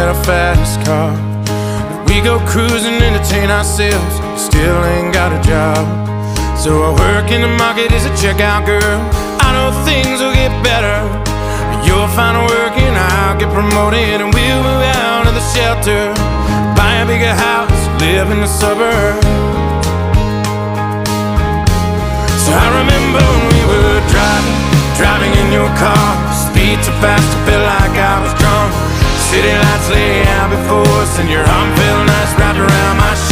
get a fast car. We go cruising, entertain ourselves, still ain't got a job. So I work in the market as a checkout girl. I know things will get better. You'll find work and I'll get promoted, and we'll move out of the shelter, buy a bigger house, live in the suburbs. So I remember when we were driving in your car, speed too fast, I felt like I was drunk. City lights lay out before us, and your arm felt nice wrapped around my shoulder.